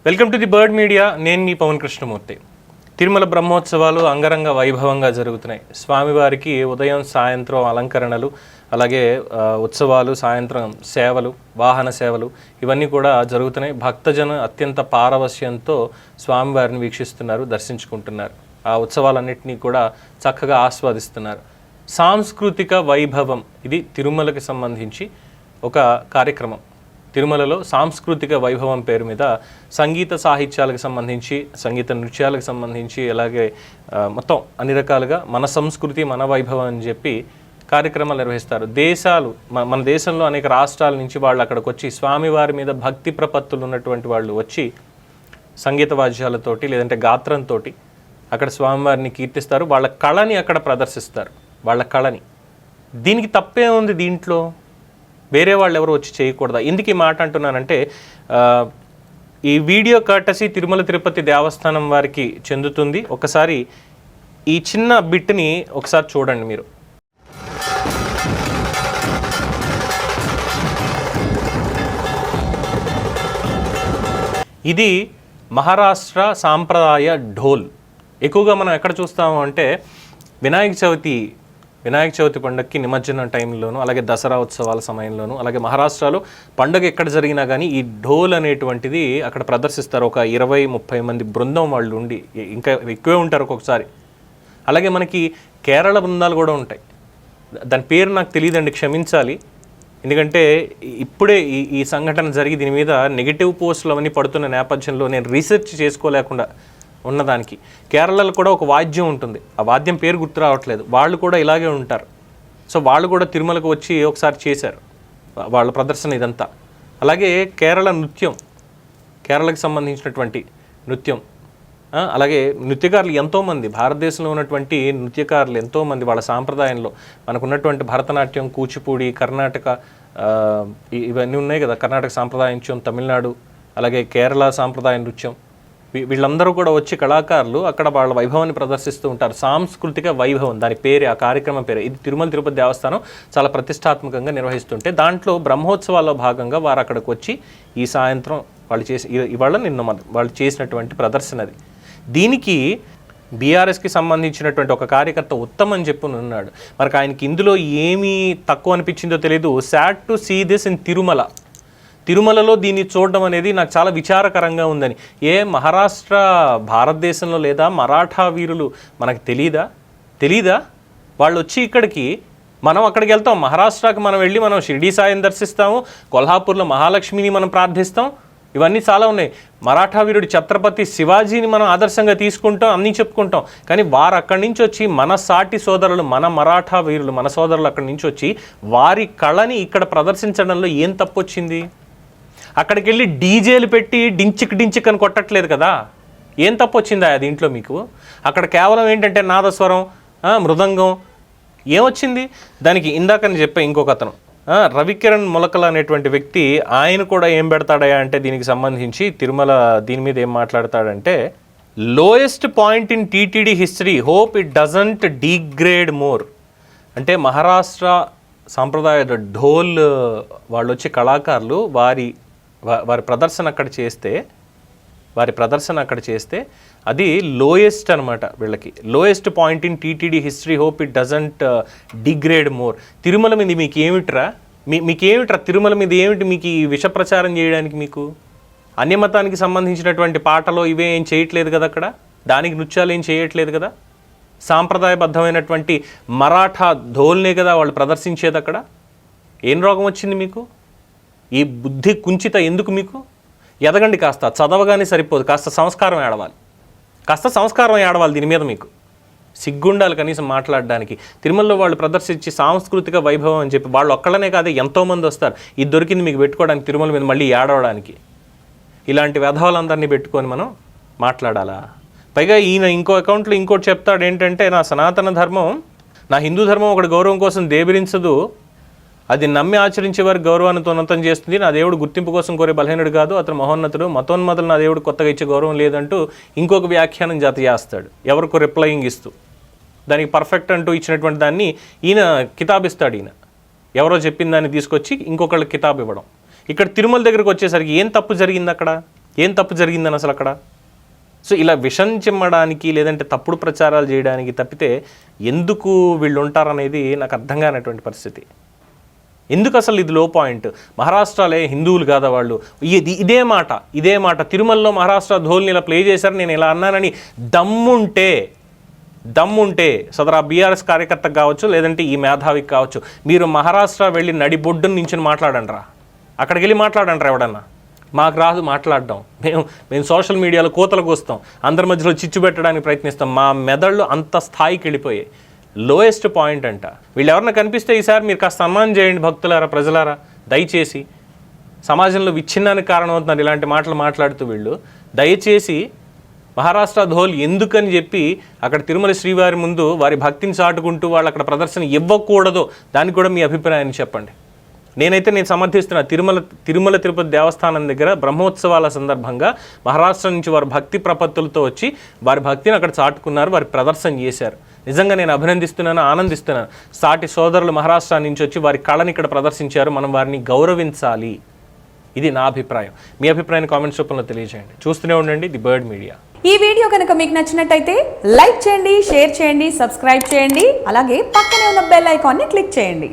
Welcome to the bird media. నేను మీ పవన్ కృష్ణమూర్తి. తిరుమల బ్రహ్మోత్సవాలు అంగరంగ వైభవంగా జరుగుతున్నాయి. స్వామివారికి ఉదయం సాయంత్రం అలంకరణలు, అలాగే ఉత్సవాలు, సాయంత్రం సేవలు, వాహన సేవలు ఇవన్నీ కూడా జరుగుతున్నాయి. భక్తజన అత్యంత పారవశ్యంతో స్వామివారిని వీక్షిస్తున్నారు, దర్శించుకుంటున్నారు. ఆ ఉత్సవాలన్నింటినీ కూడా చక్కగా ఆస్వాదిస్తున్నారు. సాంస్కృతిక వైభవం, ఇది తిరుమలకి సంబంధించి ఒక కార్యక్రమం. తిరుమలలో సాంస్కృతిక వైభవం పేరు మీద సంగీత సాహిత్యాలకు సంబంధించి, సంగీత నృత్యాలకు సంబంధించి, అలాగే మొత్తం అన్ని రకాలుగా మన సంస్కృతి మన వైభవం అని చెప్పి కార్యక్రమాలు నిర్వహిస్తారు. మన దేశంలో అనేక రాష్ట్రాల నుంచి వాళ్ళు అక్కడికి వచ్చి స్వామివారి మీద భక్తి ప్రపత్తులు ఉన్నటువంటి వాళ్ళు వచ్చి సంగీత వాద్యాలతోటి లేదంటే గాత్రంతో అక్కడ స్వామివారిని కీర్తిస్తారు. వాళ్ళ కళని అక్కడ ప్రదర్శిస్తారు, వాళ్ళ కళని. దీనికి తప్పే ఉంది దీంట్లో? వేరే వాళ్ళు ఎవరు వచ్చి చేయకూడదా? ఎందుకు ఈ మాట అంటున్నానంటే, ఈ వీడియో కర్టసీ తిరుమల తిరుపతి దేవస్థానం వారికి చెందుతుంది. ఒకసారి ఈ చిన్న బిట్ని ఒకసారి చూడండి మీరు. ఇది మహారాష్ట్ర సాంప్రదాయ ఢోల్. ఎక్కువగా మనం ఎక్కడ చూస్తాము అంటే వినాయక చవితి పండుగకి నిమజ్జనం టైంలోను, అలాగే దసరా ఉత్సవాల సమయంలోను, అలాగే మహారాష్ట్రలో పండుగ ఎక్కడ జరిగినా కానీ ఈ ఢోల్ అనేటువంటిది అక్కడ ప్రదర్శిస్తారు. ఒక 20-30 మంది బృందం వాళ్ళు ఉండి, ఇంకా ఎక్కువే ఉంటారు ఒక్కొక్కసారి. అలాగే మనకి కేరళ బృందాలు కూడా ఉంటాయి. దాని పేరు నాకు తెలియదండి, క్షమించాలి. ఎందుకంటే ఇప్పుడే ఈ సంఘటన జరిగి దీని మీద నెగిటివ్ పోస్టులు అవన్నీ పడుతున్న నేపథ్యంలో నేను రీసెర్చ్ చేసుకోలేకుండా ఉన్నదానికి, కేరళలో కూడా ఒక వాద్యం ఉంటుంది, ఆ వాద్యం పేరు గుర్తు రావట్లేదు, వాళ్ళు కూడా ఇలాగే ఉంటారు. సో వాళ్ళు కూడా తిరుమలకు వచ్చి ఒకసారి చేశారు వాళ్ళ ప్రదర్శన ఇదంతా. అలాగే కేరళకు సంబంధించినటువంటి నృత్యం, అలాగే నృత్యకారులు ఎంతోమంది, భారతదేశంలో ఉన్నటువంటి నృత్యకారులు ఎంతోమంది వాళ్ళ సాంప్రదాయంలో మనకున్నటువంటి భరతనాట్యం, కూచిపూడి, కర్ణాటక ఇవన్నీ ఉన్నాయి కదా, కర్ణాటక సాంప్రదాయ నృత్యం, తమిళనాడు, అలాగే కేరళ సాంప్రదాయ నృత్యం, వీళ్ళందరూ కూడా వచ్చి కళాకారులు అక్కడ వాళ్ళ వైభవాన్ని ప్రదర్శిస్తూ ఉంటారు. సాంస్కృతిక వైభవం దాని పేరే, ఆ కార్యక్రమం పేరే. ఇది తిరుమల తిరుపతి దేవస్థానం చాలా ప్రతిష్టాత్మకంగా నిర్వహిస్తుంటే దాంట్లో బ్రహ్మోత్సవాల్లో భాగంగా వారు అక్కడికి వచ్చి ఈ సాయంత్రం వాళ్ళు చేసినటువంటి ప్రదర్శనది. దీనికి బీఆర్ఎస్కి సంబంధించినటువంటి ఒక కార్యకర్త ఉత్తమ్ అని చెప్పి ఉన్నాడు. మరి ఆయనకి ఇందులో ఏమీ తక్కువ అనిపించిందో తెలియదు. Sad to see this in తిరుమలలో దీన్ని చూడడం అనేది నాకు చాలా విచారకరంగా ఉందని. మహారాష్ట్ర భారతదేశంలో లేదా? మరాఠా వీరులు మనకు తెలీదా? వాళ్ళు వచ్చి ఇక్కడికి, మనం అక్కడికి వెళ్తాం, మహారాష్ట్రకి మనం వెళ్ళి మనం షిర్డీ సాయిని దర్శిస్తాము, కొల్హాపూర్లో మహాలక్ష్మిని మనం ప్రార్థిస్తాం, ఇవన్నీ చాలా ఉన్నాయి. మరాఠా వీరుడు ఛత్రపతి శివాజీని మనం ఆదర్శంగా తీసుకుంటాం, అన్నీ చెప్పుకుంటాం. కానీ వారు అక్కడి నుంచి వచ్చి మన సాటి సోదరులు, మన మరాఠా వీరులు, మన సోదరులు అక్కడి నుంచి వచ్చి వారి కళని ఇక్కడ ప్రదర్శించడంలో ఏం తప్పు వచ్చింది? అక్కడికి వెళ్ళి డీజేలు పెట్టి డించిక్ అని కొట్టట్లేదు కదా, ఏం తప్పు వచ్చిందా దీంట్లో మీకు? అక్కడ కేవలం ఏంటంటే నాదస్వరం, మృదంగం, ఏమొచ్చింది దానికి? ఇందాకని చెప్పే ఇంకొక అతను రవికిరణ్ మొలకల అనేటువంటి వ్యక్తి, ఆయన కూడా ఏం పెడతాడా అంటే దీనికి సంబంధించి తిరుమల దీని మీద ఏం మాట్లాడతాడంటే, lowest point in TTD history, hope it doesn't degrade more. అంటే మహారాష్ట్ర సాంప్రదాయ ఢోల్ వాళ్ళు వచ్చే కళాకారులు వారి ప్రదర్శన అక్కడ చేస్తే అది లోయెస్ట్ అనమాట. వీళ్ళకి lowest point in TTD history, hope it doesn't degrade more. Tirumala మీద మీకేమిట్రా తిరుమల మీద ఏమిటి మీకు ఈ విష ప్రచారం చేయడానికి? మీకు అన్యమతానికి సంబంధించినటువంటి పాటలో ఇవే ఏం చేయట్లేదు కదా, అక్కడ దానికి నృత్యాలు ఏం చేయట్లేదు కదా, సాంప్రదాయబద్ధమైనటువంటి మరాఠా ధోల్నే కదా వాళ్ళు ప్రదర్శించేది. అక్కడ ఏం రోగం వచ్చింది మీకు? ఈ బుద్ధి కుంచిత ఎందుకు మీకు? ఎదగండి, కాస్త చదవగానే సరిపోదు, కాస్త సంస్కారం ఏడవాలి దీని మీద. మీకు సిగ్గుండాలి కనీసం మాట్లాడడానికి. తిరుమలలో వాళ్ళు ప్రదర్శించి సాంస్కృతిక వైభవం అని చెప్పి వాళ్ళు ఒక్కళ్ళనే కాదు, ఎంతోమంది వస్తారు. ఇది దొరికింది మీకు పెట్టుకోవడానికి, తిరుమల మీద మళ్ళీ ఏడవడానికి. ఇలాంటి వ్యధవాలందరినీ పెట్టుకొని మనం మాట్లాడాలా? పైగా ఈయన ఇంకో అకౌంట్లో ఇంకోటి చెప్తాడు ఏంటంటే, నా సనాతన ధర్మం, నా హిందూ ధర్మం ఒకటి గౌరవం కోసం దేబిరించదు, అది నమ్మి ఆచరించే వారికి గౌరవాన్ని ఉన్నతం చేస్తుంది, నా దేవుడు గుర్తింపు కోసం కోరే బలహీనుడు కాదు, అతను మహోన్నతుడు, మతోన్మతులు నా దేవుడు కొత్తగా ఇచ్చే గౌరవం లేదంటూ ఇంకొక వ్యాఖ్యానం జత చేస్తాడు, ఎవరికో రిప్లయింగ్ ఇస్తూ. దానికి పర్ఫెక్ట్ అంటూ ఇచ్చినటువంటి దాన్ని ఈయన కితాబిస్తాడు. ఈయన ఎవరో చెప్పిన దాన్ని తీసుకొచ్చి ఇంకొకళ్ళకి కితాబ్ ఇవ్వడం. ఇక్కడ తిరుమల దగ్గరకు వచ్చేసరికి ఏం తప్పు జరిగింది? అక్కడ ఏం తప్పు జరిగిందని అసలు అక్కడ? సో ఇలా విషం చిమ్మడానికి లేదంటే తప్పుడు ప్రచారాలు చేయడానికి తప్పితే ఎందుకు వీళ్ళు ఉంటారనేది నాకు అర్థం కానటువంటి పరిస్థితి. ఎందుకు అసలు ఇది లో పాయింట్? మహారాష్ట్రలే హిందువులు కాదా వాళ్ళు? ఇదే మాట తిరుమలలో మహారాష్ట్ర ధోల్ని ఇలా ప్లే చేశారు, నేను ఇలా అన్నానని దమ్ముంటే సదరా బీఆర్ఎస్ కార్యకర్తకు కావచ్చు, లేదంటే ఈ మేధావికి కావచ్చు, మీరు మహారాష్ట్ర వెళ్ళి నడిబొడ్డును నించుని మాట్లాడండిరా, అక్కడికి వెళ్ళి మాట్లాడండి ఎవడన్నా. మాకు రాదు మాట్లాడడం, మేము సోషల్ మీడియాలో కోతలకు వస్తాం, అందరి మధ్యలో చిచ్చు పెట్టడానికి ప్రయత్నిస్తాం. మా మెదళ్ళు అంత స్థాయికి వెళ్ళిపోయాయి. లోయెస్ట్ పాయింట్ అంట. వీళ్ళు ఎవరన్నా కనిపిస్తే ఈసారి మీరు కాస్త సన్మానం చేయండి భక్తులారా, ప్రజలారా, దయచేసి. సమాజంలో విచ్ఛిన్నానికి కారణమవుతున్నారు ఇలాంటి మాటలు మాట్లాడుతూ వీళ్ళు. దయచేసి మహారాష్ట్ర ధోల్ ఎందుకని చెప్పి అక్కడ తిరుమల శ్రీవారి ముందు వారి భక్తిని చాటుకుంటూ వాళ్ళు అక్కడ ప్రదర్శన ఇవ్వకూడదో దానికి కూడా మీ అభిప్రాయాన్ని చెప్పండి. నేను సమర్థిస్తున్నా. తిరుమల తిరుపతి దేవస్థానం దగ్గర బ్రహ్మోత్సవాల సందర్భంగా మహారాష్ట్ర నుంచి వారు భక్తి ప్రపత్తులతో వచ్చి వారి భక్తిని అక్కడ చాటుకున్నారు, వారి ప్రదర్శన చేశారు. నిజంగా నేను అభినందిస్తున్నాను, ఆనందిస్తున్నాను. సాటి సోదరులు మహారాష్ట్ర నుంచి వచ్చి వారి కళని ఇక్కడ ప్రదర్శించారు, మనం వారిని గౌరవించాలి. ఇది నా అభిప్రాయం. మీ అభిప్రాయాన్ని కామెంట్స్ రూపంలో తెలియజేయండి. చూస్తూనే ఉండండి ది బర్డ్ మీడియా. ఈ వీడియో కనుక మీకు నచ్చినట్టయితే లైక్ చేయండి, షేర్ చేయండి, సబ్స్క్రైబ్ చేయండి. అలాగే పక్కనే ఉన్న బెల్ ఐకాన్ని క్లిక్ చేయండి.